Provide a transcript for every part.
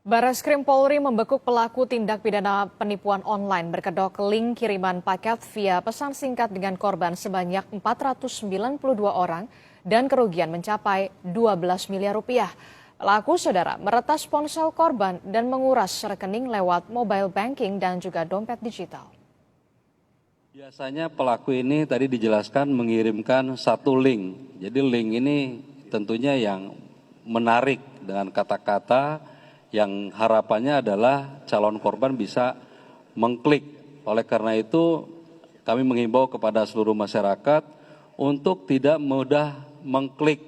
Barreskrim Polri membekuk pelaku tindak pidana penipuan online berkedok link kiriman paket via pesan singkat dengan korban sebanyak 492 orang dan kerugian mencapai 12 miliar rupiah. Pelaku saudara meretas ponsel korban dan menguras rekening lewat mobile banking dan juga dompet digital. Biasanya pelaku ini tadi dijelaskan mengirimkan satu link. Jadi link ini tentunya yang menarik dengan kata-kata yang harapannya adalah calon korban bisa mengklik. Oleh karena itu kami menghimbau kepada seluruh masyarakat untuk tidak mudah mengklik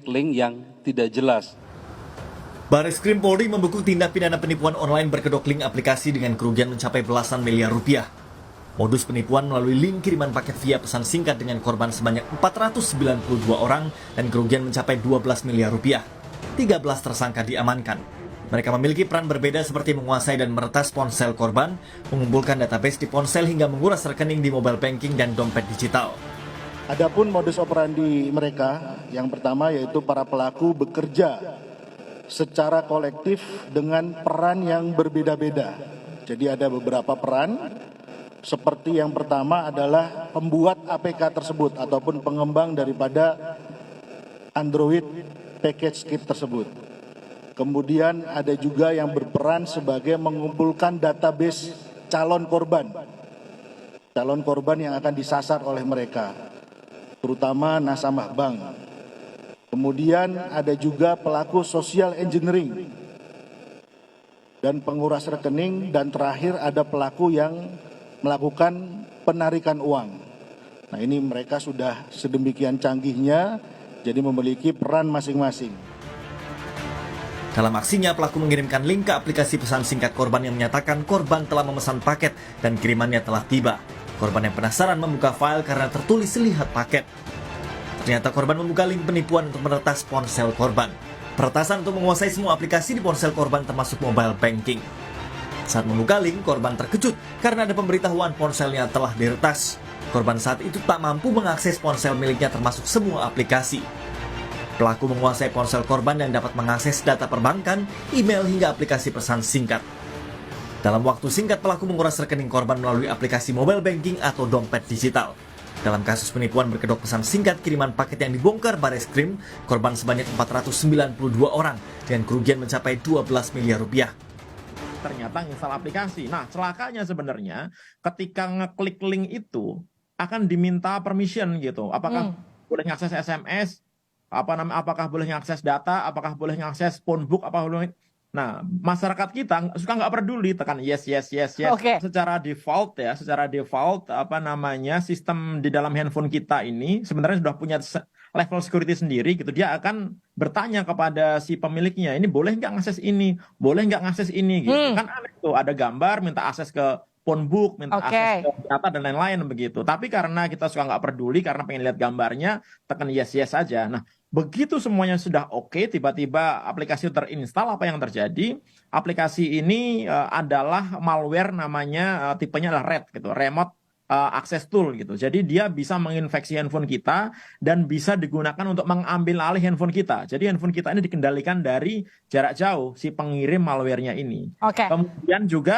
link yang tidak jelas. Barreskrim Polri membekuk tindak pidana penipuan online berkedok link aplikasi dengan kerugian mencapai belasan miliar rupiah. Modus penipuan melalui link kiriman paket via pesan singkat dengan korban sebanyak 492 orang dan kerugian mencapai 12 miliar rupiah. 13 tersangka diamankan. Mereka memiliki peran berbeda seperti menguasai dan meretas ponsel korban, mengumpulkan database di ponsel hingga menguras rekening di mobile banking dan dompet digital. Adapun modus operandi mereka, yang pertama yaitu para pelaku bekerja secara kolektif dengan peran yang berbeda-beda. Jadi ada beberapa peran, seperti yang pertama adalah pembuat APK tersebut ataupun pengembang daripada Android package kit tersebut. Kemudian ada juga yang berperan sebagai mengumpulkan database calon korban yang akan disasar oleh mereka, terutama nasabah bank. Kemudian ada juga pelaku social engineering dan penguras rekening, dan terakhir ada pelaku yang melakukan penarikan uang. Nah, ini mereka sudah sedemikian canggihnya, jadi memiliki peran masing-masing. Dalam aksinya, pelaku mengirimkan link ke aplikasi pesan singkat korban yang menyatakan korban telah memesan paket dan kirimannya telah tiba. Korban yang penasaran membuka file karena tertulis lihat paket. Ternyata korban membuka link penipuan untuk meretas ponsel korban. Peretasan untuk menguasai semua aplikasi di ponsel korban termasuk mobile banking. Saat membuka link, korban terkejut karena ada pemberitahuan ponselnya telah diretas. Korban saat itu tak mampu mengakses ponsel miliknya termasuk semua aplikasi. Pelaku menguasai ponsel korban dan dapat mengakses data perbankan, email hingga aplikasi pesan singkat. Dalam waktu singkat, pelaku menguras rekening korban melalui aplikasi mobile banking atau dompet digital. Dalam kasus penipuan berkedok pesan singkat kiriman paket yang dibongkar Barreskrim, korban sebanyak 492 orang dengan kerugian mencapai 12 miliar rupiah. Ternyata install aplikasi. Nah, celakanya sebenarnya ketika ngeklik link itu akan diminta permission gitu. Apakah boleh ngakses SMS? Apakah boleh ngakses data, apakah boleh ngakses phone book, Nah, masyarakat kita suka nggak peduli, tekan yes. Okay. Secara default sistem di dalam handphone kita ini sebenarnya sudah punya level security sendiri gitu. Dia akan bertanya kepada si pemiliknya, ini boleh nggak ngakses ini, boleh nggak ngakses ini gitu. Kan aneh tuh, ada gambar minta akses ke phone book, minta akses ke data dan lain-lain begitu. Tapi karena kita suka nggak peduli, karena pengen lihat gambarnya, tekan yes saja. Nah, begitu semuanya sudah oke, tiba-tiba aplikasi terinstall, apa yang terjadi? Aplikasi ini adalah malware, namanya tipenya adalah RAT gitu, Remote Access Tool gitu. Jadi dia bisa menginfeksi handphone kita dan bisa digunakan untuk mengambil alih handphone kita. Jadi handphone kita ini dikendalikan dari jarak jauh si pengirim malwarenya ini. Kemudian juga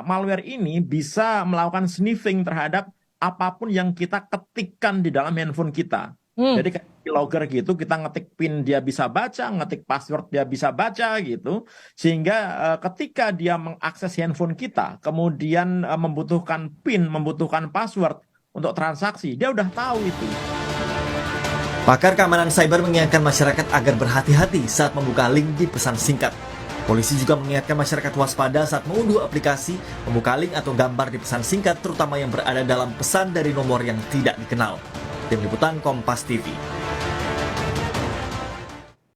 malware ini bisa melakukan sniffing terhadap apapun yang kita ketikkan di dalam handphone kita. Jadi kayak logger gitu, kita ngetik PIN dia bisa baca, ngetik password dia bisa baca gitu. Sehingga ketika dia mengakses handphone kita, kemudian membutuhkan PIN, membutuhkan password untuk transaksi, dia udah tahu itu. Pakar keamanan cyber mengingatkan masyarakat agar berhati-hati saat membuka link di pesan singkat. Polisi juga mengingatkan masyarakat waspada saat mengunduh aplikasi, membuka link atau gambar di pesan singkat, terutama yang berada dalam pesan dari nomor yang tidak dikenal. Tim Liputan Kompas TV.